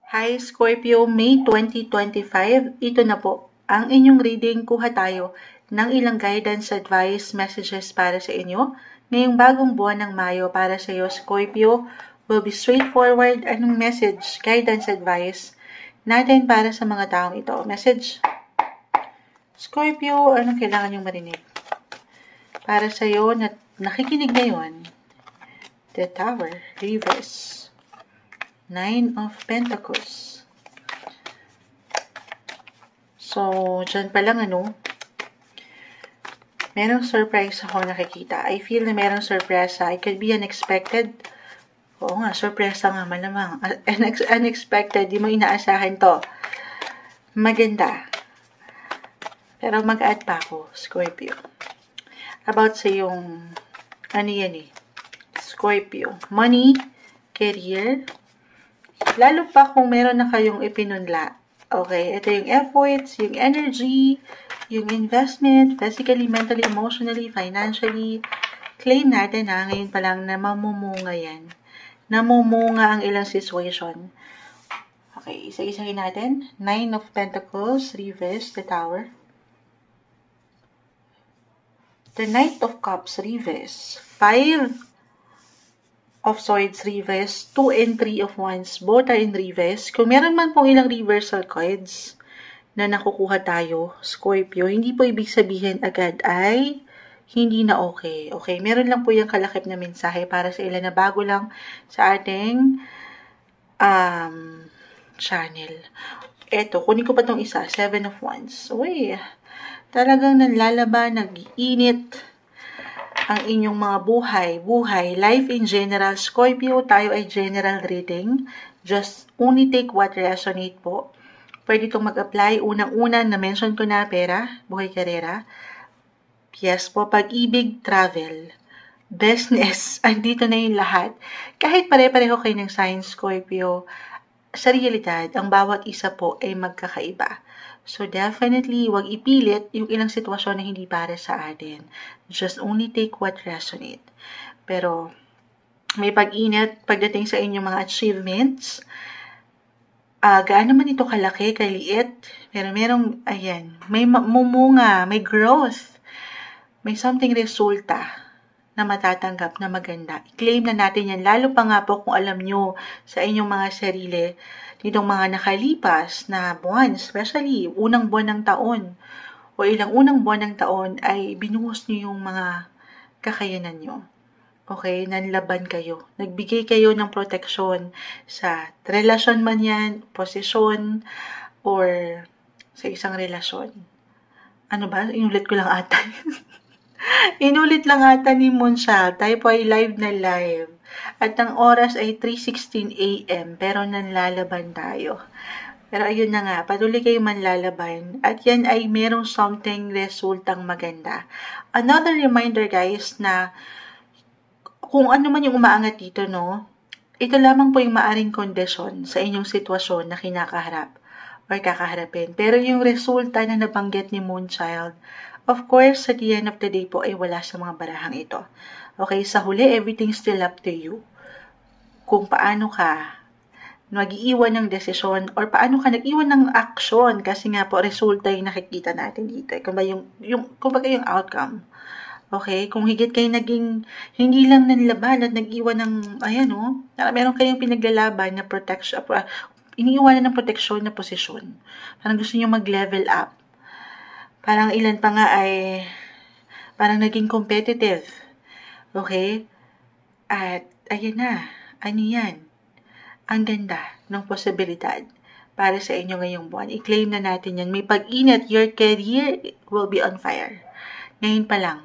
Hi Scorpio, May 2025. Ito na po ang inyong reading. Kuha tayo ng ilang guidance, advice, messages para sa inyo. Ngayong bagong buwan ng Mayo para sa iyo, Scorpio, will be straightforward. Anong message, guidance, advice natin para sa mga taong ito? Message, Scorpio, anong kailangan niyong marinig? Para sa iyo na nakikinig ngayon, the Tower, Reverse. 9 of Pentacles. So, dyan pa lang merong surprise ako nakikita. I feel na merong surprise. It could be unexpected. Oo nga, surprise nga malamang. Unexpected, di mo inaasahan to. Maganda. Pero mag-add pa ako, Scorpio. About sa yung, Scorpio. Money, career, lalo pa kung meron na kayong ipinunla. Okay, ito yung efforts, yung energy, yung investment, physically, mentally, emotionally, financially. Claim natin ngayon pa lang na mamumunga yan. Namumunga ang ilang situation. Okay, isa-isahin natin. 9 of Pentacles, reverse, the Tower. The Knight of Cups, reverse. 5 of Swords, reverse. 2 and 3 of Wands, both are in reverse. Kung meron man pong ilang reversal cards na nakukuha tayo, Scorpio, hindi po ibig sabihin agad ay hindi na okay. Okay, meron lang po yung kalakip na mensahe para sa ilan na bago lang sa ating channel. Eto, kunin ko pa tong isa, 7 of Wands. Uy, talagang nanlalaban, nag-iinit ang inyong mga buhay, life in general. Scorpio, tayo ay general reading. Just only take what resonate po. Pwede itong mag-apply. Unang-una, na-mention ko na pera, buhay, karera. Yes po, pag-ibig, travel, business, andito na yung lahat. Kahit pare-pareho kayo ng sign, Scorpio, sa realidad, ang bawat isa po ay magkakaiba. So, definitely, wag ipilit yung ilang sitwasyon na hindi para sa atin. Just only take what resonate. Pero, may pag-init pagdating sa inyong mga achievements. Gaano man ito kalaki, kaliit, pero merong, may mumunga, may growth, may something resulta na matatanggap na maganda. I-claim na natin yan, lalo pa nga po kung alam nyo sa inyong mga sarili, nitong mga nakalipas na buwan, especially unang buwan ng taon o ilang unang buwan ng taon ay binuhos nyo yung mga kakayanan nyo. Okay, nanlaban kayo. Nagbigay kayo ng proteksyon sa relasyon man yan, posisyon, or sa isang relasyon. Ano ba? Inulit ko lang ata. Inulit lang ata ni Moonshal. Tayo po ay live na live. At ang oras ay 3:16 AM, pero nanlalaban tayo. Pero ayun na nga, patuloy kayo manlalaban. At yan ay merong something resultang maganda. Another reminder guys na kung ano man yung umaangat dito, ito lamang po yung maaring kondisyon sa inyong sitwasyon na kinakaharap or kakaharapin. Pero yung resulta na nabanggit ni Moonchild, of course, at the end of the day po ay wala sa mga barahang ito. Okay, sa huli, everything's still up to you. Kung paano ka mag-iiwan ng desisyon or paano ka nag-iwan ng action kasi nga po, resulta yung nakikita natin dito. Kumbaga yung outcome. Okay, kung higit kayo naging, hindi lang nanlaban at nag-iwan ng, meron kayong pinaglalaban na protection, iniiwanan ng proteksyon na posisyon. Parang gusto nyo mag-level up. Parang ilan pa nga ay, parang naging competitive. Okay? At, ayan na. Ano yan? Ang ganda ng posibilidad para sa inyo ngayong buwan. I-claim na natin yan. May pag-init. Your career will be on fire. Ngayon pa lang.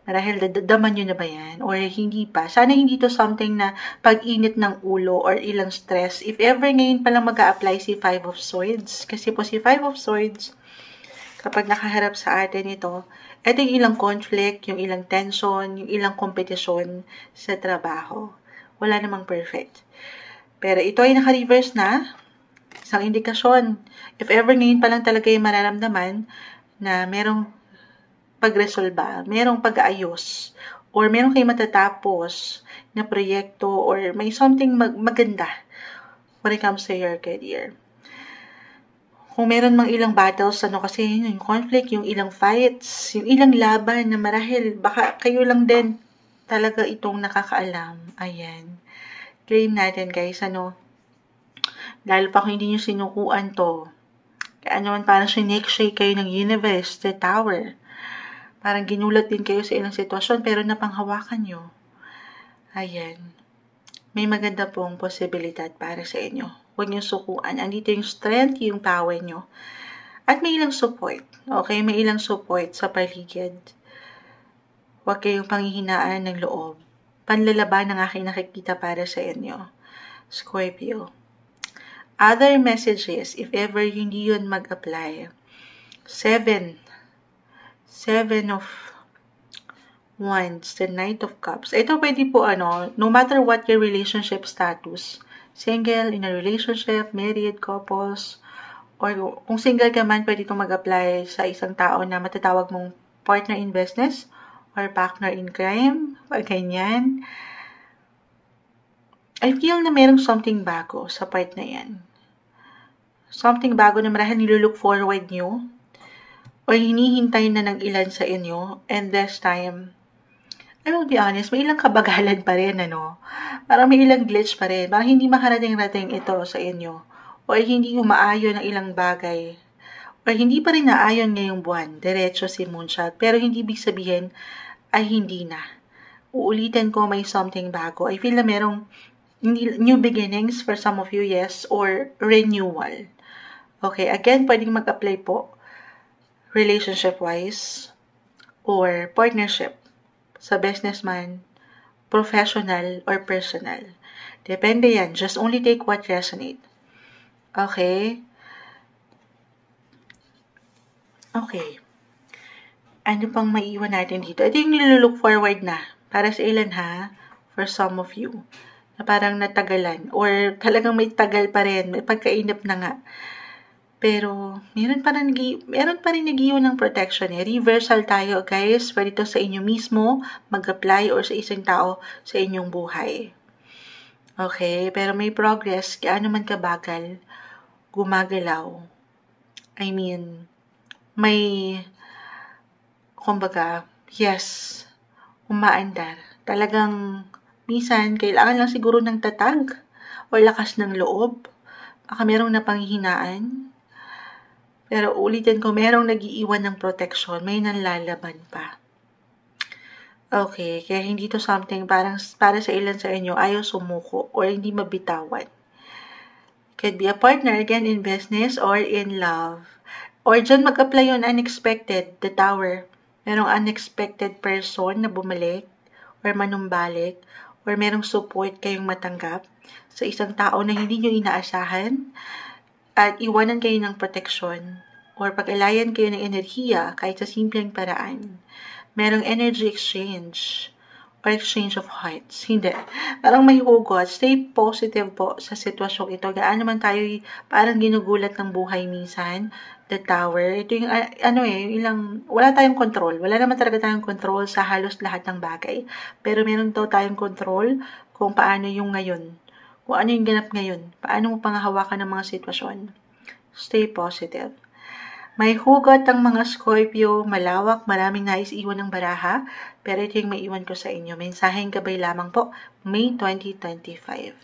Marahil daman nyo na ba yan? Or hindi pa? Sana hindi to something na pag-init ng ulo or ilang stress. If ever ngayon pa lang mag-a-apply si 5 of Swords. Kasi po si 5 of Swords, kapag nakaharap sa atin ito yung ilang conflict, yung ilang tension, yung ilang kompetisyon sa trabaho. Wala namang perfect. Pero ito ay naka-reverse na. Isang indikasyon. If ever ngayon pa lang talaga yung mararamdaman na merong pagresolba, merong pag-aayos, or merong kayo matatapos na proyekto, or may something maganda. when it comes to your career. Kung meron mang ilang battles, kasi yung conflict, yung ilang fights, yung ilang laban na marahil baka kayo lang din talaga itong nakakaalam. Ayan. Claim natin guys, lalo pa kung hindi nyo sinukuan to. Kaya naman parang sinake-shake kayo ng universe, the tower. Parang ginulat din kayo sa ilang sitwasyon pero napanghawakan nyo. Ayan. May maganda pong posibilidad para sa inyo. Huwag nyo sukuan. Andito yung strength, yung power nyo. At may ilang support. Okay? May ilang support sa paligid. Huwag kayong panghihinaan ng loob. Panlalaban ang aking nakikita para sa inyo. Scorpio. Other messages, if ever hindi yun mag-apply. 7 of Wands, the Knight of Cups. Ito pwede po no matter what your relationship status, single, in a relationship, married, couples, or kung single ka man, pwede itong mag-apply sa isang tao na matatawag mong partner in business or partner in crime, o ganyan. I feel na merong something bago sa part na yan. Something bago na marahil nilulook forward nyo or hinihintay na ng ilan sa inyo, and this time, I will be honest, may ilang kabagalan pa rin, Parang may ilang glitch pa rin. Parang hindi makarating-rating ito sa inyo. O hindi umaayon ang ilang bagay. O hindi pa rin naayon ngayong buwan. Diretso si Moonshot. Pero hindi ibig sabihin ay hindi na. Uulitin ko, may something bago. I feel na merong new beginnings for some of you, yes, or renewal. Okay, again, pwedeng mag-apply po relationship-wise or partnership sa businessman, professional, or personal. Depende yan. Just only take what resonate. Okay? Okay. Ano pang maiiwan natin dito? Ito yung nilulook forward na. Para sa ilan ha? For some of you. Na parang natagalan. Or talagang may tagal pa rin. May pagkainip na nga. Pero, meron pa rin nag-iwan ng protection eh. Reversal tayo, guys. Pwede ito sa inyo mismo mag-apply or sa isang tao sa inyong buhay. Okay? Pero may progress. Gaano man kabagal, gumagalaw. I mean, may, kumbaga, yes, umaandar. Talagang, minsan, kailangan lang siguro ng tatag o lakas ng loob. Baka merong napanghihinaan. Pero ulitin ko, merong nag-iiwan ng protection, may nanlalaban pa. Okay, kaya hindi to something parang para sa ilan sa inyo, ayaw sumuko or hindi mabitawan. Could be a partner, again, in business or in love. Or dyan mag-apply yung unexpected, the tower. Merong unexpected person na bumalik or manumbalik or merong support kayong matanggap sa isang tao na hindi nyo inaasahan. At iwanan kayo ng proteksyon or pag-alayan kayo ng enerhiya kahit sa simpleng paraan. Merong energy exchange or exchange of hearts. Hindi. Parang may hugot. Stay positive po sa sitwasyong ito. Gaano man tayo parang ginugulat ng buhay minsan. The tower. Ito yung yung ilang, wala tayong control. Wala naman talaga tayong control sa halos lahat ng bagay. Pero meron daw tayong control kung paano yung ngayon. Kung ano yung ganap ngayon, paano mo panghahawakan ng mga sitwasyon. Stay positive. May hugot ang mga Scorpio, malawak, maraming nais iwan ng baraha, pero ito yung maiwan ko sa inyo. Mensaheng gabay lamang po, May 2025.